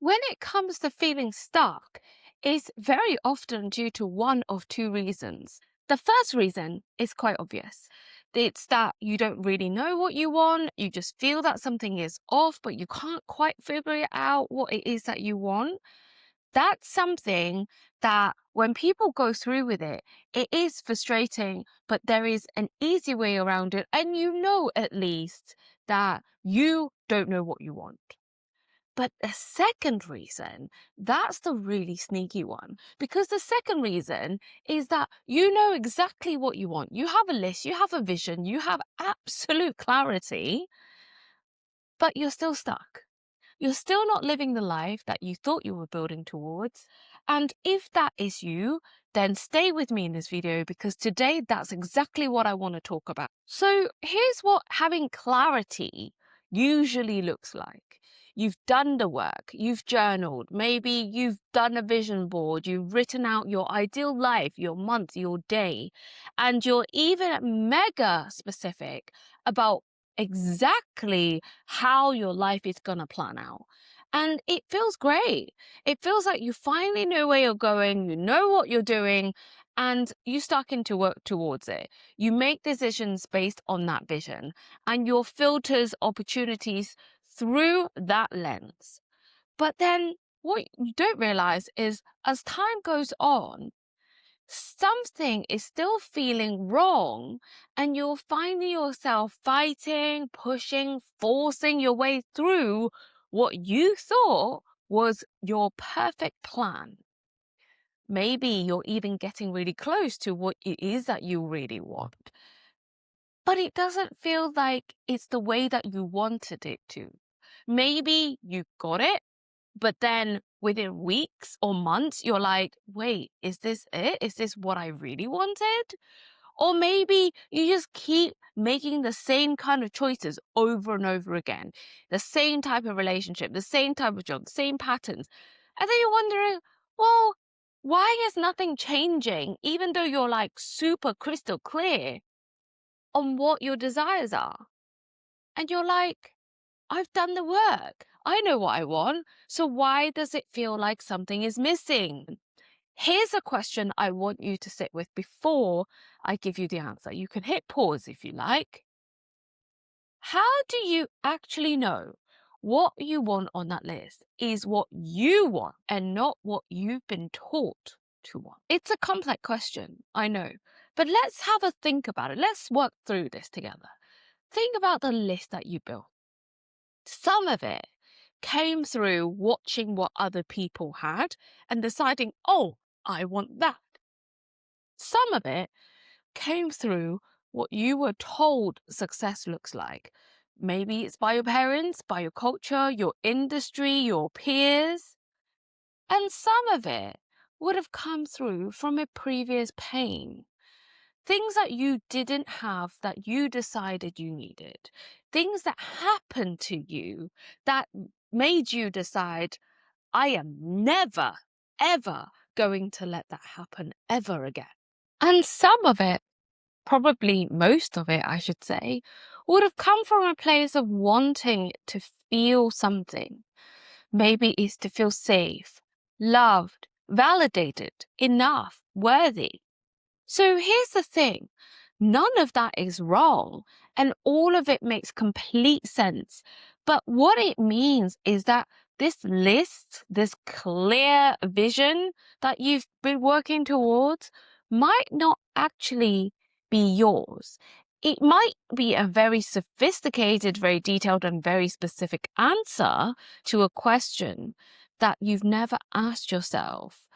When it comes to feeling stuck, it's very often due to one of two reasons. The first reason is quite obvious. It's that you don't really know what you want, you just feel that something is off, but you can't quite figure out what it is that you want. That's something that when people go through with it, it is frustrating, but there is an easy way around it. And you know at least that you don't know what you want. But the second reason, that's the really sneaky one. Because the second reason is that you know exactly what you want. You have a list, you have a vision, you have absolute clarity, but you're still stuck. You're still not living the life that you thought you were building towards. And if that is you, then stay with me in this video because today that's exactly what I want to talk about. So here's what having clarity usually looks like. You've done the work, you've journaled, maybe you've done a vision board, you've written out your ideal life, your month, your day, and you're even mega specific about exactly how your life is going to plan out. And it feels great. It feels like you finally know where you're going, you know what you're doing, and you start into work towards it. You make decisions based on that vision, and your filters opportunities through that lens. But then what you don't realize is as time goes on, something is still feeling wrong and you're finding yourself fighting, pushing, forcing your way through what you thought was your perfect plan. Maybe you're even getting really close to what it is that you really want, but it doesn't feel like it's the way that you wanted it to. Maybe you got it, but then within weeks or months, you're like, wait, is this it? Is this what I really wanted? Or maybe you just keep making the same kind of choices over and over again, the same type of relationship, the same type of job, the same patterns. And then you're wondering, well, why is nothing changing, even though you're like super crystal clear on what your desires are? And you're like, I've done the work. I know what I want. So why does it feel like something is missing? Here's a question I want you to sit with before I give you the answer. You can hit pause if you like. How do you actually know what you want on that list is what you want and not what you've been taught to want? It's a complex question, I know, but let's have a think about it. Let's work through this together. Think about the list that you built. Some of it came through watching what other people had and deciding, oh, I want that. Some of it came through what you were told success looks like. Maybe it's by your parents, by your culture, your industry, your peers. And some of it would have come through from a previous pain. Things that you didn't have that you decided you needed. Things that happened to you that made you decide, I am never, ever going to let that happen ever again. And some of it, probably most of it, I should say, would have come from a place of wanting to feel something. Maybe it's to feel safe, loved, validated, enough, worthy. So here's the thing. None of that is wrong and all of it makes complete sense. But what it means is that this list, this clear vision that you've been working towards might not actually be yours. It might be a very sophisticated, very detailed and very specific answer to a question that you've never asked yourself.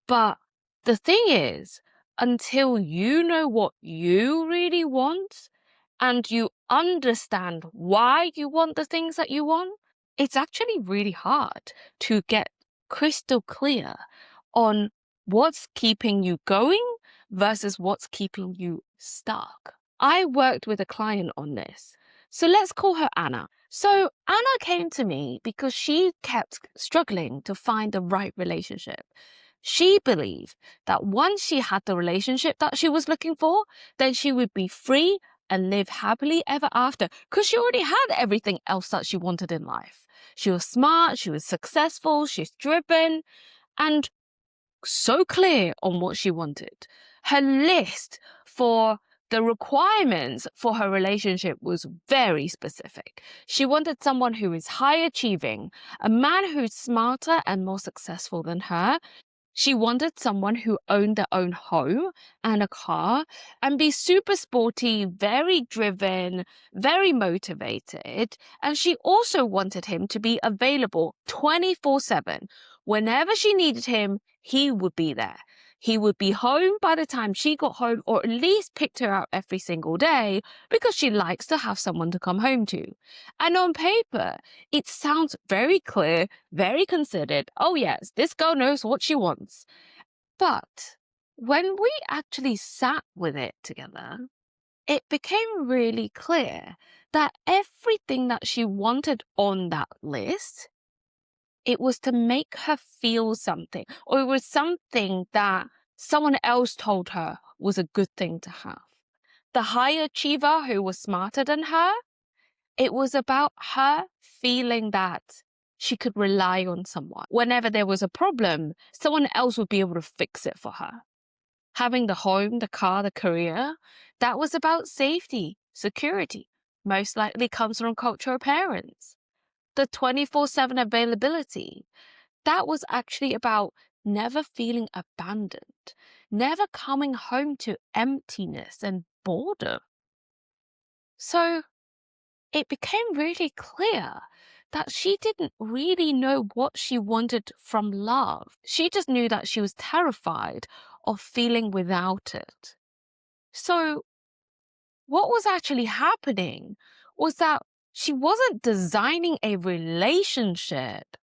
But the thing is, until you know what you really want and you understand why you want the things that you want, it's actually really hard to get crystal clear on what's keeping you going versus what's keeping you stuck. I worked with a client on this. So let's call her Anna. So Anna came to me because she kept struggling to find the right relationship. She believed that once she had the relationship that she was looking for, then she would be free and live happily ever after because she already had everything else that she wanted in life. She was smart, she was successful, she's driven, and so clear on what she wanted. Her list for the requirements for her relationship was very specific. She wanted someone who is high achieving, a man who's smarter and more successful than her. She wanted someone who owned their own home and a car and be super sporty, very driven, very motivated. And she also wanted him to be available 24/7. Whenever she needed him, he would be there. He would be home by the time she got home, or at least picked her up every single day because she likes to have someone to come home to. And on paper, it sounds very clear, very considered. Oh, yes, this girl knows what she wants. But when we actually sat with it together, it became really clear that everything that she wanted on that list, it was to make her feel something, or it was something that someone else told her was a good thing to have. The high achiever who was smarter than her, it was about her feeling that she could rely on someone. Whenever there was a problem, someone else would be able to fix it for her. Having the home, the car, the career, that was about safety, security. Most likely comes from cultural parents. The 24/7 availability, that was actually about never feeling abandoned, never coming home to emptiness and boredom. So it became really clear that she didn't really know what she wanted from love. She just knew that she was terrified of feeling without it. So what was actually happening was that she wasn't designing a relationship.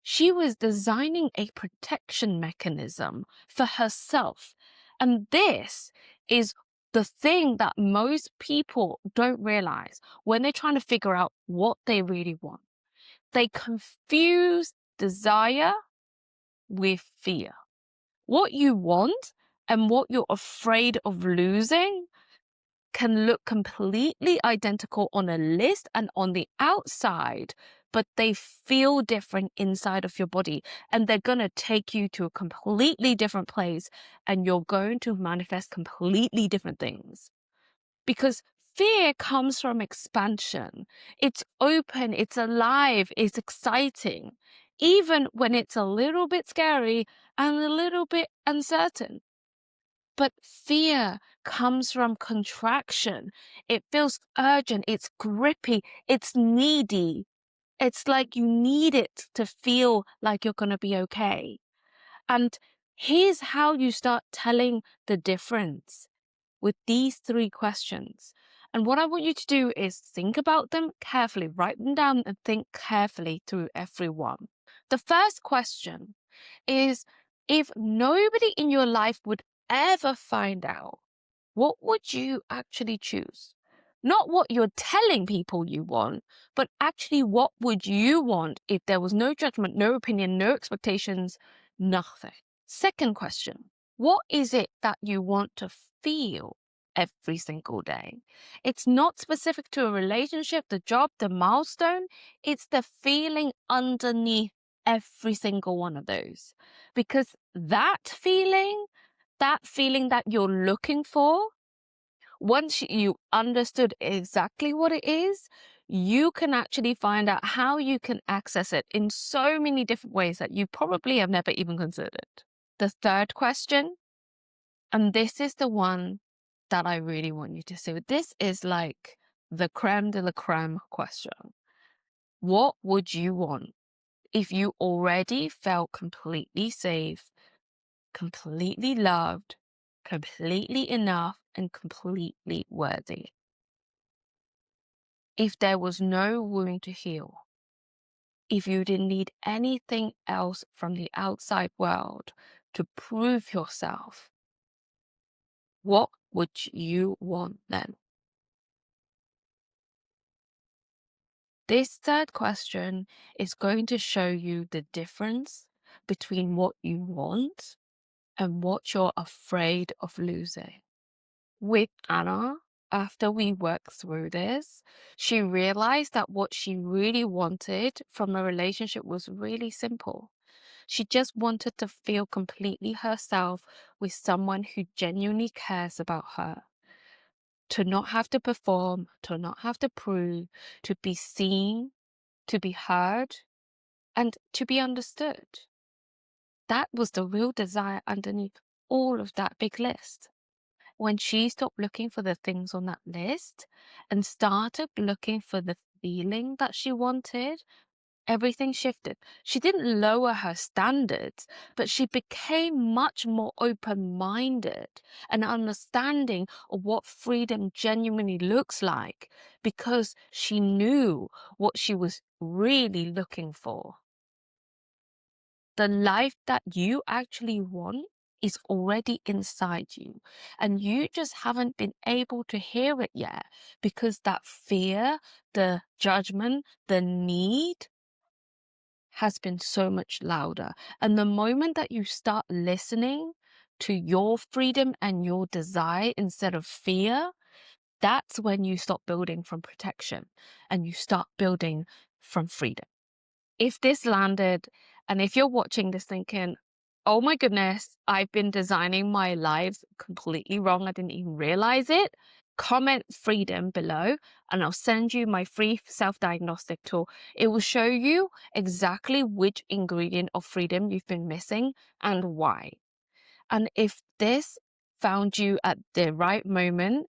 She was designing a protection mechanism for herself. And this is the thing that most people don't realize when they're trying to figure out what they really want. They confuse desire with fear. What you want and what you're afraid of losing can look completely identical on a list and on the outside, but they feel different inside of your body, and they're going to take you to a completely different place, and you're going to manifest completely different things. Because fear comes from expansion. It's open, it's alive, it's exciting, even when it's a little bit scary and a little bit uncertain. But fear comes from contraction. It feels urgent, it's grippy, it's needy. It's like you need it to feel like you're going to be okay. And here's how you start telling the difference with these 3 questions. And what I want you to do is think about them carefully, write them down and think carefully through every one. The first question is, if nobody in your life would ever find out, what would you actually choose? Not what you're telling people you want, but actually what would you want if there was no judgment, no opinion, no expectations, nothing? Second question, what is it that you want to feel every single day? It's not specific to a relationship, the job, the milestone. It's the feeling underneath every single one of those. Because that feeling that you're looking for, once you understood exactly what it is, you can actually find out how you can access it in so many different ways that you probably have never even considered. The third question, and this is the one that I really want you to see. This is like the creme de la creme question. What would you want if you already felt completely safe, completely loved, completely enough, and completely worthy? If there was no wound to heal, if you didn't need anything else from the outside world to prove yourself, what would you want then? This third question is going to show you the difference between what you want and what you're afraid of losing. With Anna, after we worked through this, she realized that what she really wanted from a relationship was really simple. She just wanted to feel completely herself with someone who genuinely cares about her. To not have to perform, to not have to prove, to be seen, to be heard, and to be understood. That was the real desire underneath all of that big list. When she stopped looking for the things on that list and started looking for the feeling that she wanted, everything shifted. She didn't lower her standards, but she became much more open-minded and understanding of what freedom genuinely looks like because she knew what she was really looking for. The life that you actually want is already inside you, and you just haven't been able to hear it yet because that fear, the judgment, the need has been so much louder. And the moment that you start listening to your freedom and your desire instead of fear, that's when you stop building from protection and you start building from freedom. If this landed, and if you're watching this thinking, oh my goodness, I've been designing my lives completely wrong, I didn't even realize it, comment freedom below and I'll send you my free self-diagnostic tool. It will show you exactly which ingredient of freedom you've been missing and why. And if this found you at the right moment,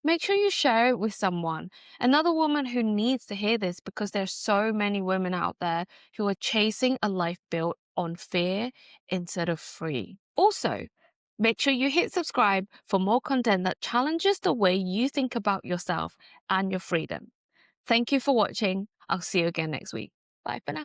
make sure you share it with someone, another woman who needs to hear this, because there's so many women out there who are chasing a life built on fear instead of free. Also, make sure you hit subscribe for more content that challenges the way you think about yourself and your freedom. Thank you for watching. I'll see you again next week. Bye for now.